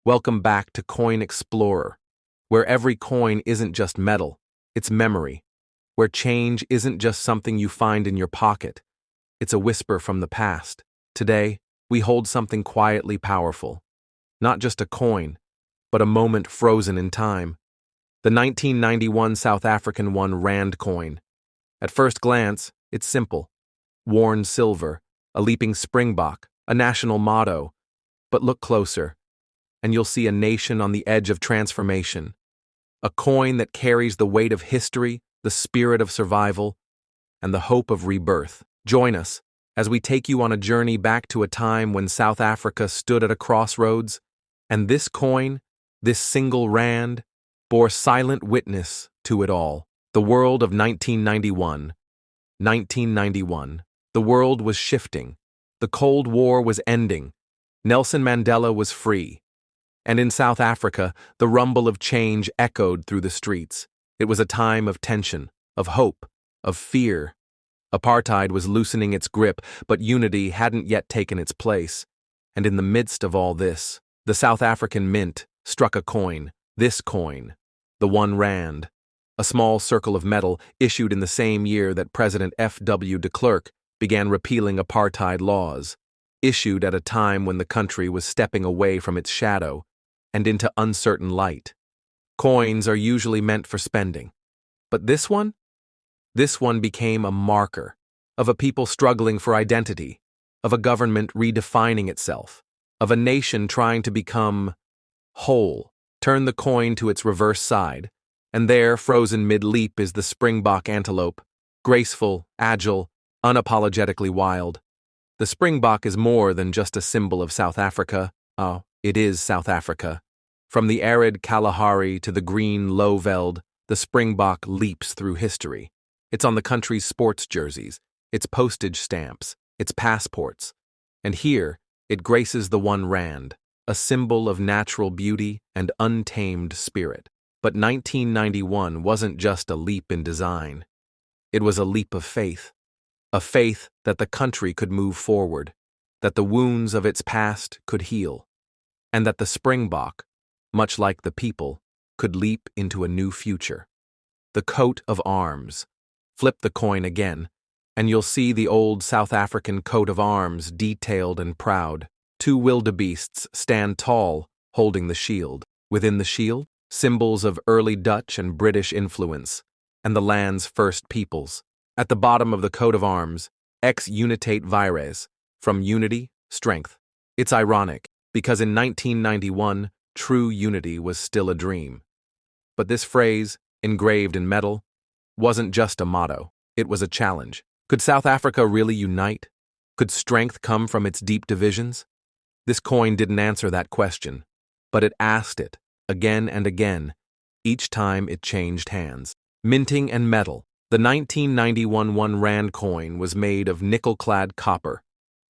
Welcome back to Coin Explorer, where every coin isn't just metal, it's memory, where change isn't just something you find in your pocket, it's a whisper from the past. Today, we hold something quietly powerful. Not just a coin, but a moment frozen in time. The 1991 South African rand coin. At first glance, it's simple. Worn silver, a leaping Springbok, a national motto. But look closer, and you'll see a nation on the edge of transformation. A coin that carries the weight of history, the spirit of survival, and the hope of rebirth. Join us as we take you on a journey back to a time when South Africa stood at a crossroads, and this coin, this single rand, bore silent witness to it all. The world of 1991. 1991. The world was shifting. The Cold War was ending. Nelson Mandela was free. And in South Africa, the rumble of change echoed through the streets. It was a time of tension, of hope, of fear. Apartheid was loosening its grip, but unity hadn't yet taken its place. And in the midst of all this, the South African Mint struck a coin, this coin, the rand, a small circle of metal issued in the same year that President F.W. de Klerk began repealing apartheid laws, issued at a time when the country was stepping away from its shadow and into uncertain light. Coins are usually meant for spending. But this one? This one became a marker of a people struggling for identity, of a government redefining itself, of a nation trying to become whole. Turn the coin to its reverse side, and there, frozen mid-leap, is the Springbok antelope, graceful, agile, unapologetically wild. The Springbok is more than just a symbol of South Africa. Oh, it is South Africa. From the arid Kalahari to the green Lowveld, the Springbok leaps through history. It's on the country's sports jerseys, its postage stamps, its passports. And here, it graces the rand, a symbol of natural beauty and untamed spirit. But 1991 wasn't just a leap in design. It was a leap of faith. A faith that the country could move forward, that the wounds of its past could heal, and that the Springbok, much like the people, could leap into a new future. The coat of arms. Flip the coin again, and you'll see the old South African coat of arms, detailed and proud. Two wildebeests stand tall, holding the shield. Within the shield, symbols of early Dutch and British influence, and the land's first peoples. At the bottom of the coat of arms, ex unitate vires, from unity, strength. It's ironic, because in 1991, true unity was still a dream. But this phrase, engraved in metal, wasn't just a motto, it was a challenge. Could South Africa really unite? Could strength come from its deep divisions? This coin didn't answer that question, but it asked it, again and again, each time it changed hands. Minting and metal. The 1991 rand coin was made of nickel-clad copper,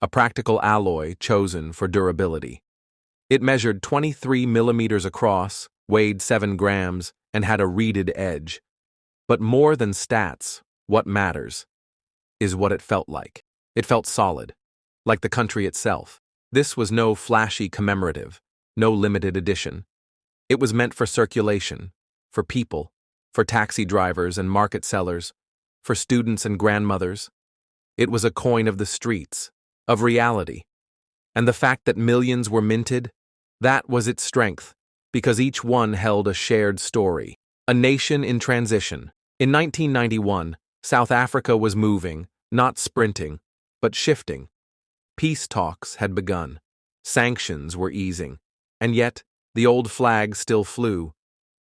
a practical alloy chosen for durability. It measured 23 millimeters across, weighed 7 grams, and had a reeded edge. But more than stats, what matters is what it felt like. It felt solid, like the country itself. This was no flashy commemorative, no limited edition. It was meant for circulation, for people, for taxi drivers and market sellers, for students and grandmothers. It was a coin of the streets, of reality. And the fact that millions were minted, that was its strength, because each one held a shared story. A nation in transition. In 1991, South Africa was moving, not sprinting, but shifting. Peace talks had begun. Sanctions were easing. And yet, the old flag still flew.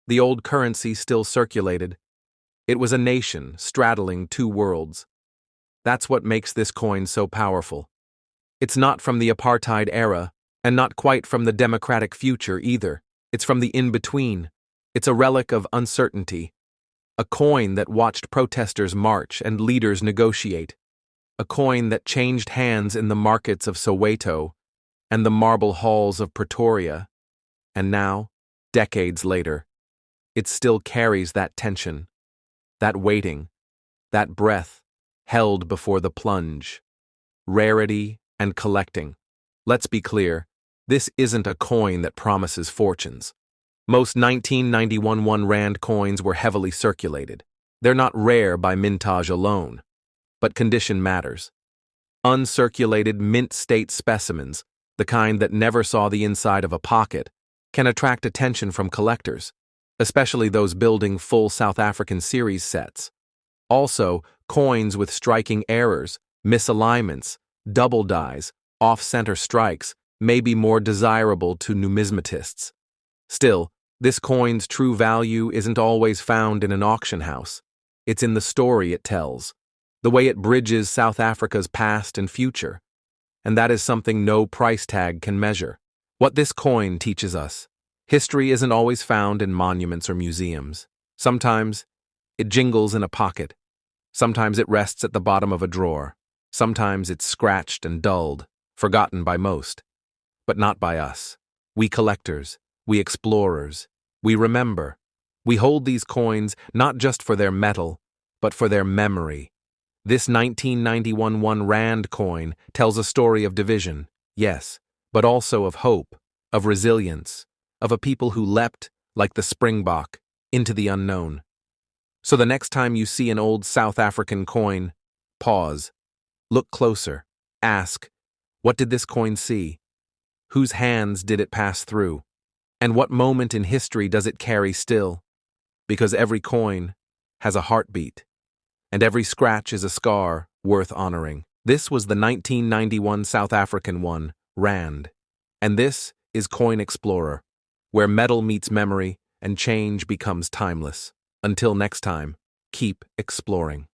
The old currency still circulated. It was a nation straddling two worlds. That's what makes this coin so powerful. It's not from the apartheid era, and not quite from the democratic future either. It's from the in-between. It's a relic of uncertainty. A coin that watched protesters march and leaders negotiate. A coin that changed hands in the markets of Soweto and the marble halls of Pretoria. And now, decades later, it still carries that tension, that waiting, that breath held before the plunge. Rarity and collecting. Let's be clear, This isn't a coin that promises fortunes. Most 1991 1 Rand coins were heavily circulated. They're not rare by mintage alone, but condition matters. Uncirculated mint-state specimens, the kind that never saw the inside of a pocket, can attract attention from collectors, especially those building full South African series sets. Also, coins with striking errors, misalignments, double dies, off-center strikes may be more desirable to numismatists. Still, this coin's true value isn't always found in an auction house. It's in the story it tells, the way it bridges South Africa's past and future. And that is something no price tag can measure. What this coin teaches us: history isn't always found in monuments or museums. Sometimes it jingles in a pocket. Sometimes it rests at the bottom of a drawer. Sometimes it's scratched and dulled, forgotten by most. But not by us. We collectors, we explorers, we remember. We hold these coins not just for their metal, but for their memory. This 1991 1 Rand coin tells a story of division, yes, but also of hope, of resilience, of a people who leapt, like the Springbok, into the unknown. So the next time you see an old South African coin, pause, look closer, ask, what did this coin see? Whose hands did it pass through? And what moment in history does it carry still? Because every coin has a heartbeat, and every scratch is a scar worth honoring. This was the 1991 South African 1 Rand, and this is Coin Explorer, where metal meets memory and change becomes timeless. Until next time, keep exploring.